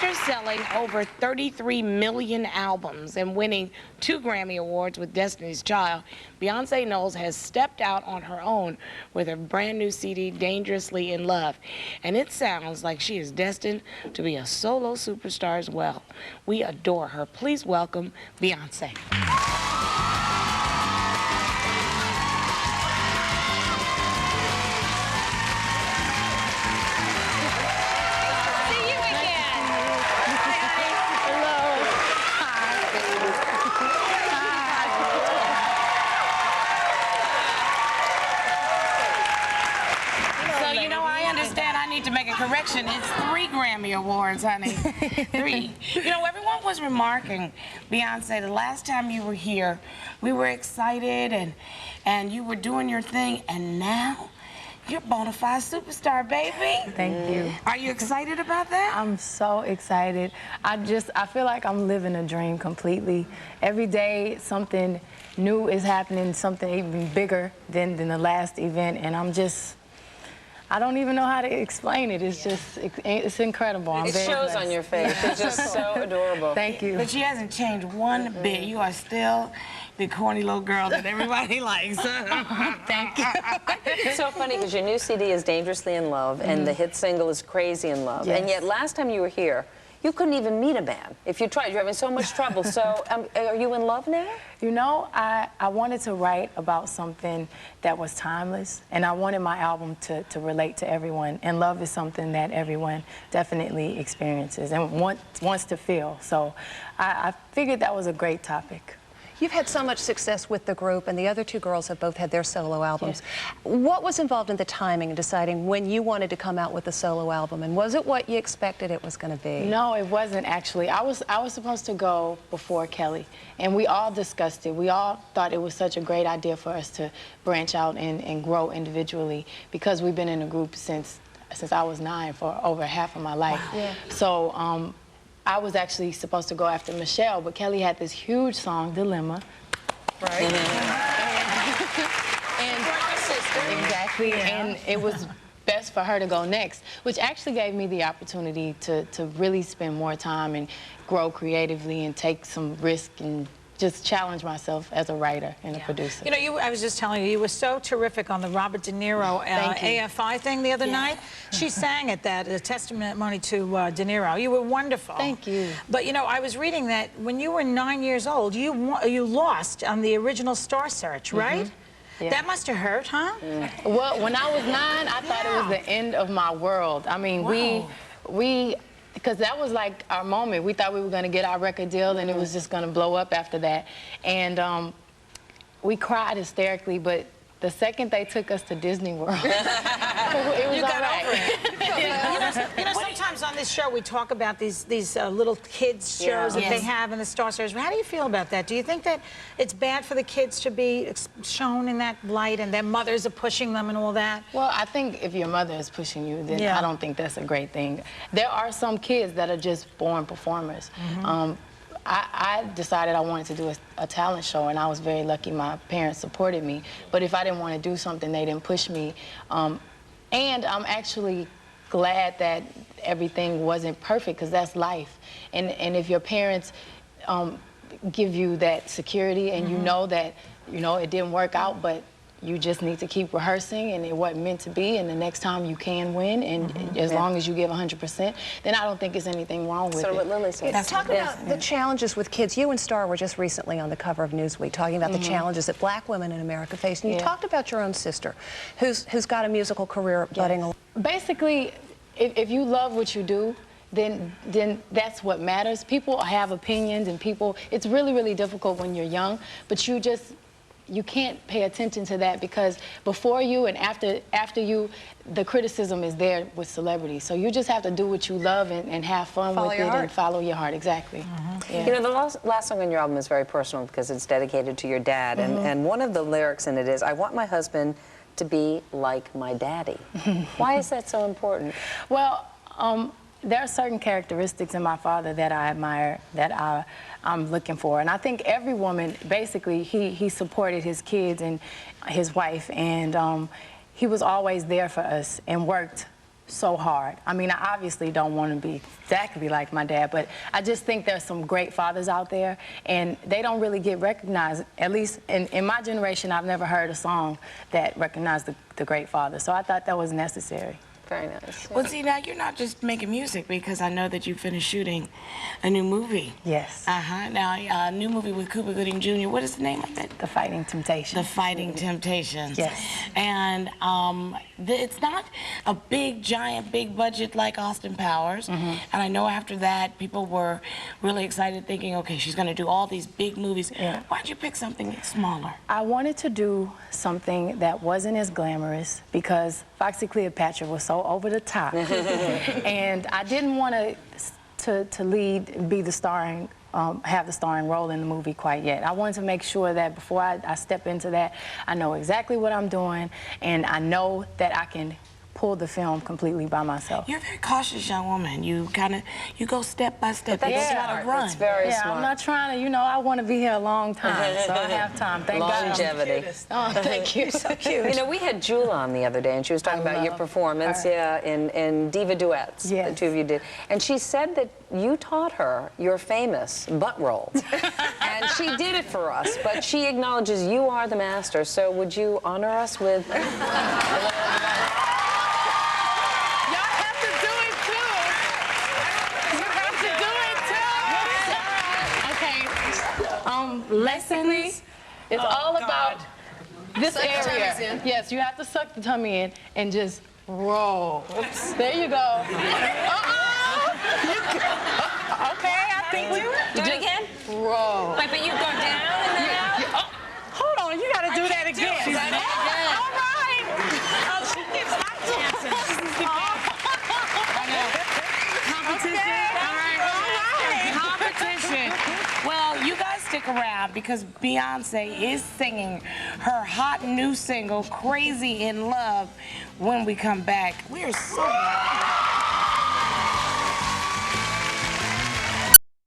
After selling over 33 million albums and winning 2 Grammy Awards with Destiny's Child, Beyonce Knowles has stepped out on her own with her brand new CD, Dangerously in Love. And it sounds like she is destined to be a solo superstar as well. We adore her. Please welcome Beyonce. To make a correction, it's 3 Grammy Awards, honey. 3. You know, everyone was remarking, Beyonce, the last time you were here, we were excited and you were doing your thing, and now you're bona fide superstar, baby. Thank you. Are you excited about that? I'm so excited. I feel like I'm living a dream completely. Every day something new is happening, something even bigger than the last event, and I don't even know how to explain it. It's just, it's incredible. It shows on your face. It's just so adorable. Thank you. But she hasn't changed one bit. You are still the corny little girl that everybody likes. Thank you. It's so funny because your new CD is Dangerously in Love, and the hit single is Crazy in Love. Yes. And yet last time you were here, you couldn't even meet a man. If you tried, you're having so much trouble. So are you in love now? You know, I wanted to write about something that was timeless, and I wanted my album to relate to everyone. And love is something that everyone definitely experiences and wants to feel. So I figured that was a great topic. You've had so much success with the group, and the other 2 girls have both had their solo albums. Yes. What was involved in the timing in deciding when you wanted to come out with a solo album, and was it what you expected it was going to be? No, it wasn't actually. I was supposed to go before Kelly, and we all discussed it. We all thought it was such a great idea for us to branch out and grow individually, because we've been in a group since I was 9 for over half of my life. Wow. Yeah. So I was actually supposed to go after Michelle, but Kelly had this huge song, Dilemma. Right. Exactly, and it was best for her to go next, which actually gave me the opportunity to really spend more time and grow creatively and take some risk and just challenge myself as a writer and a producer. You know, I was just telling you, you were so terrific on the Robert De Niro AFI thing the other night. She sang at that, a testimony to De Niro. You were wonderful. Thank you. But, you know, I was reading that when you were 9 years old, you lost on the original Star Search, right? Yeah. That must have hurt, huh? Well, when I was 9, I thought it was the end of my world. I mean, because that was like our moment. We thought we were going to get our record deal and it was just going to blow up after that. And we cried hysterically, but the second they took us to Disney World, it was you got all right. over it. you know, sometimes on this show we talk about these little kids shows that they have in the Star Search. How do you feel about that? Do you think that it's bad for the kids to be shown in that light and their mothers are pushing them and all that? Well, I think if your mother is pushing you, then I don't think that's a great thing. There are some kids that are just born performers. I decided I wanted to do a talent show, and I was very lucky my parents supported me. But if I didn't want to do something, they didn't push me. And I'm actually glad that everything wasn't perfect, because that's life. And if your parents give you that security and you know that, it didn't work out, but you just need to keep rehearsing, and it wasn't meant to be, and the next time you can win, and as long as you give 100%, then I don't think there's anything wrong with it. So what Lily said. Talk about the challenges with kids. You and Star were just recently on the cover of Newsweek talking about the challenges that black women in America face, and you talked about your own sister, who's got a musical career budding along. Basically, if you love what you do, then that's what matters. People have opinions, and it's really, really difficult when you're young, but you can't pay attention to that, because before you and after you, the criticism is there with celebrities. So you just have to do what you love and have fun with it and follow your heart. Exactly. You know, the last song on your album is very personal because it's dedicated to your dad. And one of the lyrics in it is, I want my husband to be like my daddy. Why is that so important? Well, there are certain characteristics in my father that I admire, that I'm looking for. And I think every woman, basically, he supported his kids and his wife, and he was always there for us and worked so hard. I mean, I obviously don't want to be exactly like my dad, but I just think there's some great fathers out there, and they don't really get recognized. At least in my generation, I've never heard a song that recognized the great father, so I thought that was necessary. Very nice. Well, see, now you're not just making music, because I know that you finished shooting a new movie. Yes. Now, a new movie with Cuba Gooding Jr. What is the name of it? The Fighting Temptations. The Fighting Temptations. Yes. And it's not a big, giant, big budget like Austin Powers. And I know after that, people were really excited, thinking, okay, she's going to do all these big movies. Yeah. Why'd you pick something smaller? I wanted to do something that wasn't as glamorous, because Foxy Cleopatra was so over the top. And I didn't want to lead, be the starring, have the starring role in the movie quite yet. I wanted to make sure that before I step into that, I know exactly what I'm doing, and I know that I can pull the film completely by myself. You're a very cautious young woman. You go step by step. But that's you gotta smart. run. That's very Yeah, smart. I'm not trying to, you know, I want to be here a long time, so I have time. Thank God. Longevity. Oh, thank you. So cute. You know, we had Jewel on the other day, and she was talking about your performance, in Diva Duets. Yes. The two of you did. And she said that you taught her your famous butt roll. And she did it for us, but she acknowledges you are the master. So would you honor us with... Lessons. It's all about this area. Yes, you have to suck the tummy in and just roll. Oops. There you go. Okay, I think we Do it again? roll. Wait, but you go down and then out? Hold on, you gotta do that again. All right. Oh, she gets hot dancing. Competition. All right. Competition. Well, you guys stick around, because Beyonce is singing her hot new single, Crazy in Love, when we come back. We are so